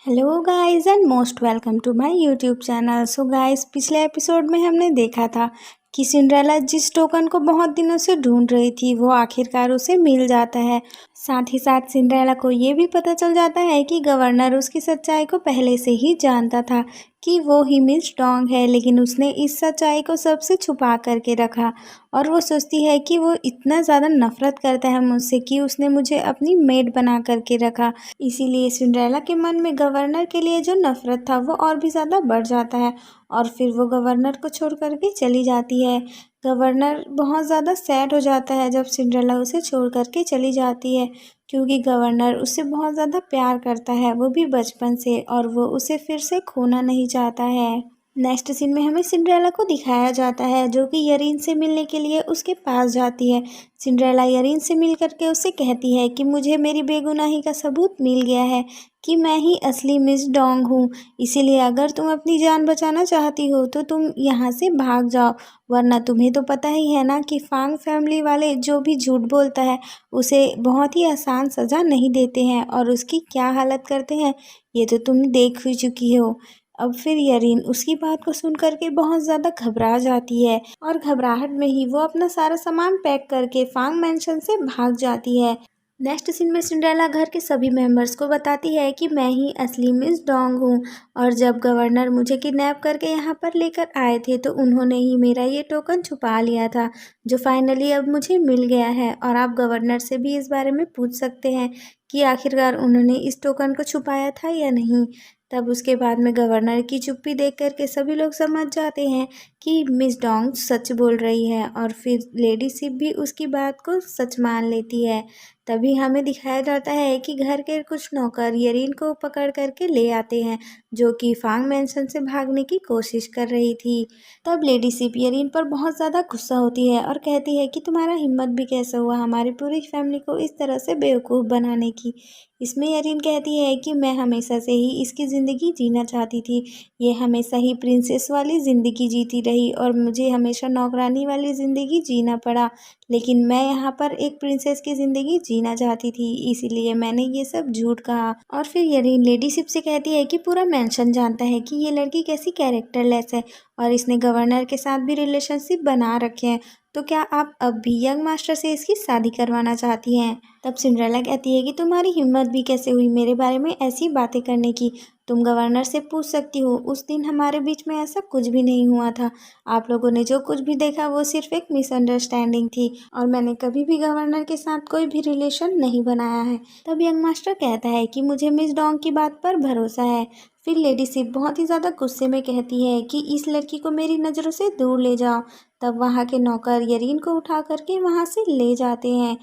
Hello guys and most welcome to my YouTube channel. So guys, पिछले episode में हमने देखा था कि सिंड्रेला जिस टोकन को बहुत दिनों से ढूंढ रही थी वो आखिरकार उसे मिल जाता है। साथ ही साथ सिंड्रेला को ये भी पता चल जाता है कि गवर्नर उसकी सच्चाई को पहले से ही जानता था कि वो ही मिस डोंग है, लेकिन उसने इस सच्चाई को सबसे छुपा करके रखा। और वो सोचती है कि वो इतना ज़्यादा नफरत करता है मुझसे कि उसने मुझे अपनी मेड बना करके रखा। इसीलिए सिंड्रेला के मन में गवर्नर के लिए जो नफरत था वो और भी ज़्यादा बढ़ जाता है और फिर वो गवर्नर को छोड़ करके चली जाती है। गवर्नर बहुत ज़्यादा सैड हो जाता है जब सिंड्रेला उसे छोड़ करके चली जाती है, क्योंकि गवर्नर उससे बहुत ज़्यादा प्यार करता है, वो भी बचपन से, और वो उसे फिर से खोना नहीं चाहता है। नेक्स्ट सीन में हमें सिंड्रेला को दिखाया जाता है जो कि यरीन से मिलने के लिए उसके पास जाती है। सिंड्रेला यरीन से मिल करके उससे कहती है कि मुझे मेरी बेगुनाही का सबूत मिल गया है कि मैं ही असली मिस डोंग हूँ, इसीलिए अगर तुम अपनी जान बचाना चाहती हो तो तुम यहाँ से भाग जाओ, वरना तुम्हें तो पता ही है ना कि फांग फैमिली वाले जो भी झूठ बोलता है उसे बहुत ही आसान सज़ा नहीं देते हैं और उसकी क्या हालत करते हैं ये तो तुम देख ही चुकी हो। अब फिर यरीन उसकी बात को सुन करके बहुत ज़्यादा घबरा जाती है और घबराहट में ही वो अपना सारा सामान पैक करके फांग मैंशन से भाग जाती है। नेक्स्ट सीन में सिंड्रेला घर के सभी मेंबर्स को बताती है कि मैं ही असली मिस डोंग हूँ और जब गवर्नर मुझे किडनैप करके यहाँ पर लेकर आए थे तो उन्होंने ही मेरा ये टोकन छुपा लिया था, जो फाइनली अब मुझे मिल गया है। और आप गवर्नर से भी इस बारे में पूछ सकते हैं कि आखिरकार उन्होंने इस टोकन को छुपाया था या नहीं। तब उसके बाद में गवर्नर की चुप्पी देख करके सभी लोग समझ जाते हैं कि मिस डोंग सच बोल रही है और फिर लेडी सिप भी उसकी बात को सच मान लेती है। तभी हमें दिखाया जाता है कि घर के कुछ नौकर यरीन को पकड़ करके ले आते हैं जो कि फांग मैंशन से भागने की कोशिश कर रही थी। तब लेडी सिप यरीन पर बहुत ज़्यादा गुस्सा होती है और कहती है कि तुम्हारा हिम्मत भी कैसे हुआ हमारी पूरी फैमिली को इस तरह से बेवकूफ़ बनाने की। इसमें यरीन कहती है कि मैं हमेशा से ही इसकी ज़िंदगी जीना चाहती थी, ये हमेशा ही प्रिंसेस वाली ज़िंदगी जीती रही और मुझे हमेशा नौकरानी वाली ज़िंदगी जीना पड़ा, लेकिन मैं यहाँ पर एक प्रिंसेस की ज़िंदगी जीना चाहती थी, इसीलिए मैंने ये सब झूठ कहा। और फिर यरीन लेडी सिप से कहती है कि पूरा मेंशन जानता है कि ये लड़की कैसी कैरेक्टरलेस है और इसने गवर्नर के साथ भी रिलेशनशिप बना रखे हैं, तो क्या आप अब भी यंग मास्टर से इसकी शादी करवाना चाहती हैं। तब सिंड्रेला कहती है कि तुम्हारी हिम्मत भी कैसे हुई मेरे बारे में ऐसी बातें करने की, तुम गवर्नर से पूछ सकती हो, उस दिन हमारे बीच में ऐसा कुछ भी नहीं हुआ था, आप लोगों ने जो कुछ भी देखा वो सिर्फ एक मिसअंडरस्टैंडिंग थी और मैंने कभी भी गवर्नर के साथ कोई भी रिलेशन नहीं बनाया है। तब यंग मास्टर कहता है कि मुझे मिस डोंग की बात पर भरोसा है। फिर लेडी सिप बहुत ही ज़्यादा गुस्से में कहती है कि इस लड़की को मेरी नज़रों से दूर ले जाओ। तब वहाँ के नौकर यरीन को उठा करके वहाँ से ले जाते हैं।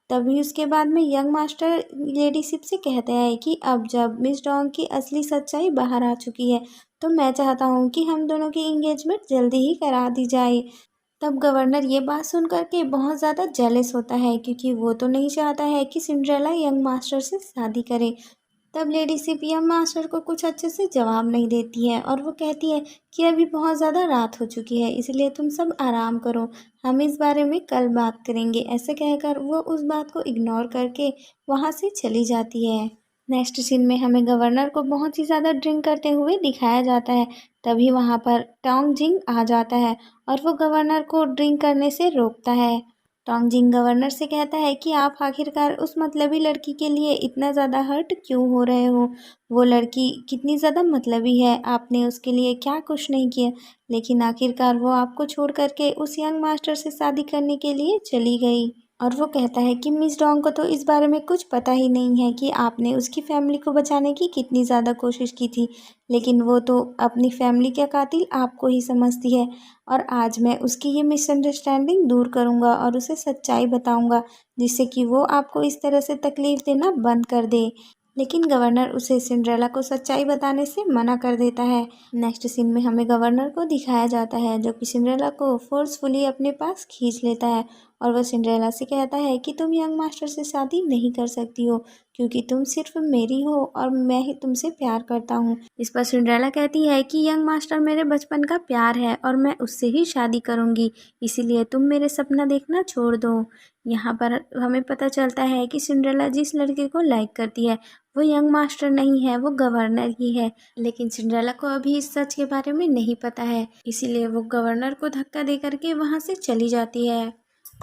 तभी उसके बाद में यंग मास्टर लेडी सिप से कहते हैं कि अब जब मिस डोंग की असली सच्चाई बाहर आ चुकी है तो मैं चाहता हूँ कि हम दोनों की एंगेजमेंट जल्दी ही करा दी जाए। तब गवर्नर ये बात सुन करके बहुत ज़्यादा जेलस होता है क्योंकि वो तो नहीं चाहता है कि सिंड्रेला यंग मास्टर से शादी करे। तब लेडी सिप यंग मास्टर को कुछ अच्छे से जवाब नहीं देती है और वो कहती है कि अभी बहुत ज़्यादा रात हो चुकी है, इसलिए तुम सब आराम करो, हम इस बारे में कल बात करेंगे। ऐसे कहकर वो उस बात को इग्नोर करके वहाँ से चली जाती है। नेक्स्ट सीन में हमें गवर्नर को बहुत ही ज़्यादा ड्रिंक करते हुए दिखाया जाता है। तभी वहाँ पर टोंग जिंग आ जाता है और वो गवर्नर को ड्रिंक करने से रोकता है। टोंगजिंग गवर्नर से कहता है कि आप आखिरकार उस मतलबी लड़की के लिए इतना ज़्यादा हर्ट क्यों हो रहे हो, वो लड़की कितनी ज़्यादा मतलबी है, आपने उसके लिए क्या कुछ नहीं किया, लेकिन आखिरकार वो आपको छोड़ करके उस यंग मास्टर से शादी करने के लिए चली गई। और वो कहता है कि मिस डोंग को तो इस बारे में कुछ पता ही नहीं है कि आपने उसकी फैमिली को बचाने की कितनी ज़्यादा कोशिश की थी, लेकिन वो तो अपनी फैमिली का कातिल आपको ही समझती है और आज मैं उसकी ये मिसअंडरस्टैंडिंग दूर करूँगा और उसे सच्चाई बताऊँगा जिससे कि वो आपको इस तरह से तकलीफ़ देना बंद कर दे। लेकिन गवर्नर उसे सिंड्रेला को सच्चाई बताने से मना कर देता है। नेक्स्ट सीन में हमें गवर्नर को दिखाया जाता है जो कि सिंड्रेला को फोर्सफुली अपने पास खींच लेता है और वह सिंड्रेला से कहता है कि तुम यंग मास्टर से शादी नहीं कर सकती हो क्योंकि तुम सिर्फ मेरी हो और मैं ही तुमसे प्यार करता हूँ। इस पर सिंड्रेला कहती है कि यंग मास्टर मेरे बचपन का प्यार है और मैं उससे ही शादी करूँगी, इसीलिए तुम मेरे सपना देखना छोड़ दो। यहाँ पर हमें पता चलता है कि सिंड्रेला जिस लड़के को लाइक करती है वो यंग मास्टर नहीं है, वो गवर्नर ही है। लेकिन सिंड्रेला को अभी इस सच के बारे में नहीं पता है, इसीलिए वो गवर्नर को धक्का दे करके वहाँ से चली जाती है।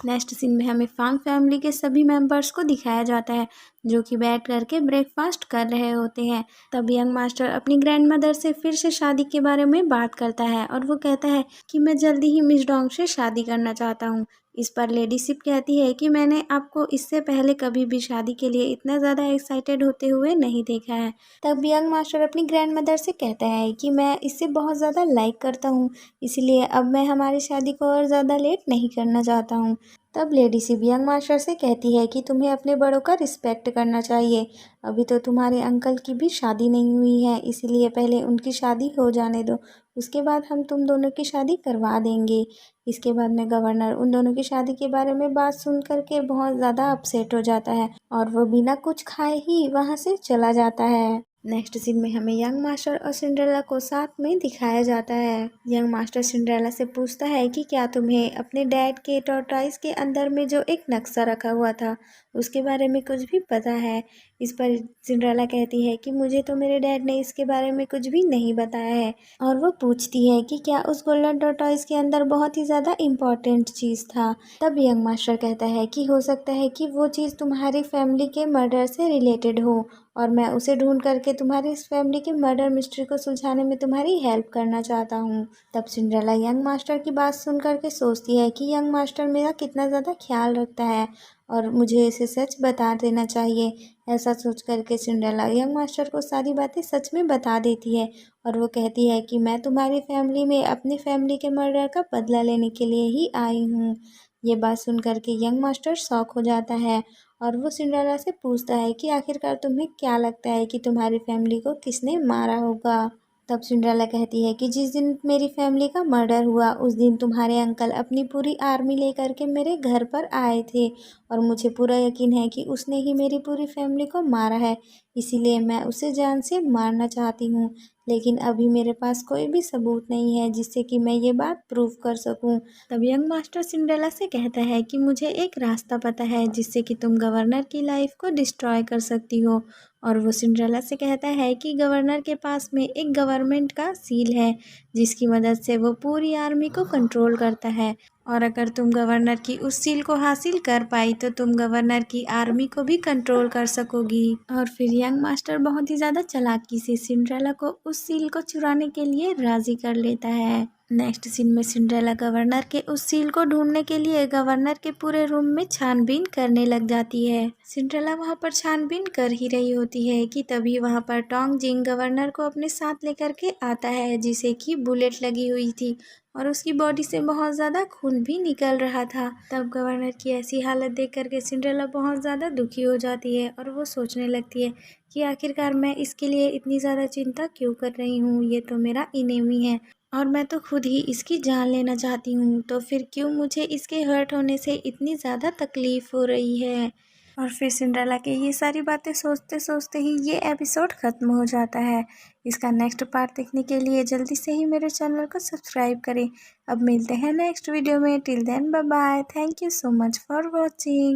नेक्स्ट सीन में हमें फांग फैमिली के सभी मेंबर्स को दिखाया जाता है जो कि बैठ करके ब्रेकफास्ट कर रहे होते हैं। तब यंग मास्टर अपनी ग्रैंड मदर से फिर से शादी के बारे में बात करता है और वो कहता है कि मैं जल्दी ही मिस डोंग से शादी करना चाहता हूँ। इस पर लेडी सिप कहती है कि मैंने आपको इससे पहले कभी भी शादी के लिए इतना ज़्यादा एक्साइटेड होते हुए नहीं देखा है। तब यंग मास्टर अपनी ग्रैंड मदर से कहता है कि मैं इससे बहुत ज़्यादा लाइक करता हूँ, इसलिए अब मैं हमारी शादी को और ज़्यादा लेट नहीं करना चाहता हूँ। तब लेडी सिप यंग मास्टर से कहती है कि तुम्हें अपने बड़ों का रिस्पेक्ट करना चाहिए, अभी तो तुम्हारे अंकल की भी शादी नहीं हुई है, इसीलिए पहले उनकी शादी हो जाने दो, उसके बाद हम तुम दोनों की शादी करवा देंगे। इसके बाद में गवर्नर उन दोनों की शादी के बारे में बात सुन करके बहुत ज़्यादा अपसेट हो जाता है और वो बिना कुछ खाए ही वहाँ से चला जाता है। नेक्स्ट सीन में हमें यंग मास्टर और सिंड्रेला को साथ में दिखाया जाता है। यंग मास्टर सिंड्रेला से पूछता है कि क्या तुम्हें अपने डैड के टॉर्टॉइस के अंदर में जो एक नक्शा रखा हुआ था उसके बारे में कुछ भी पता है। इस पर सिंड्रेला कहती है कि मुझे तो मेरे डैड ने इसके बारे में कुछ भी नहीं बताया है और वो पूछती है कि क्या उस गोल्डन टॉर्टॉइस के अंदर बहुत ही ज़्यादा इम्पॉर्टेंट चीज़ था। तब यंग मास्टर कहता है कि हो सकता है कि वो चीज़ तुम्हारी फैमिली के मर्डर से रिलेटेड हो और मैं उसे ढूंढ करके तुम्हारी इस फैमिली की मर्डर मिस्ट्री को सुलझाने में तुम्हारी हेल्प करना चाहता हूँ। तब सिंड्रेला यंग मास्टर की बात सुन करके सोचती है कि यंग मास्टर मेरा कितना ज़्यादा ख्याल रखता है और मुझे इसे सच बता देना चाहिए। ऐसा सोच करके सिंड्रेला यंग मास्टर को सारी बातें सच में बता देती है और वो कहती है कि मैं तुम्हारी फैमिली में अपनी फैमिली के मर्डर का बदला लेने के लिए ही आई हूँ। ये बात सुन करके यंग मास्टर शॉक हो जाता है और वो सिंड्रेला से पूछता है कि आखिरकार तुम्हें क्या लगता है कि तुम्हारी फैमिली को किसने मारा होगा। तब सिंड्रेला कहती है कि जिस दिन मेरी फैमिली का मर्डर हुआ उस दिन तुम्हारे अंकल अपनी पूरी आर्मी लेकर के मेरे घर पर आए थे और मुझे पूरा यकीन है कि उसने ही मेरी पूरी फैमिली को मारा है, इसीलिए मैं उसे जान से मारना चाहती हूँ, लेकिन अभी मेरे पास कोई भी सबूत नहीं है जिससे कि मैं ये बात प्रूव कर सकूं। तब यंग मास्टर सिंड्रेला से कहता है कि मुझे एक रास्ता पता है जिससे कि तुम गवर्नर की लाइफ को डिस्ट्रॉय कर सकती हो और वो सिंड्रेला से कहता है कि गवर्नर के पास में एक गवर्नमेंट का सील है जिसकी मदद से वो पूरी आर्मी को कंट्रोल करता है और अगर तुम गवर्नर की उस सील को हासिल कर पाई तो तुम गवर्नर की आर्मी को भी कंट्रोल कर सकोगी। और फिर यंग मास्टर बहुत ही ज़्यादा चालाकी से सिंड्रेला को उस सील को चुराने के लिए राज़ी कर लेता है। नेक्स्ट सीन में सिंड्रेला गवर्नर के उस सील को ढूंढने के लिए गवर्नर के पूरे रूम में छानबीन करने लग जाती है। सिंड्रेला वहां पर छानबीन कर ही रही होती है कि तभी वहां पर टोंग जिंग गवर्नर को अपने साथ लेकर के आता है जिसे कि बुलेट लगी हुई थी और उसकी बॉडी से बहुत ज़्यादा खून भी निकल रहा था। तब गवर्नर की ऐसी हालत देख करके सिंड्रेला बहुत ज़्यादा दुखी हो जाती है और वो सोचने लगती है कि आखिरकार मैं इसके लिए इतनी ज़्यादा चिंता क्यों कर रही हूँ, ये तो मेरा इनेमी है और मैं तो खुद ही इसकी जान लेना चाहती हूँ, तो फिर क्यों मुझे इसके हर्ट होने से इतनी ज़्यादा तकलीफ़ हो रही है। और फिर सिंड्रेला के ये सारी बातें सोचते सोचते ही ये एपिसोड ख़त्म हो जाता है। इसका नेक्स्ट पार्ट देखने के लिए जल्दी से ही मेरे चैनल को सब्सक्राइब करें। अब मिलते हैं नेक्स्ट वीडियो में। Till then bye bye. Thank you so much for watching.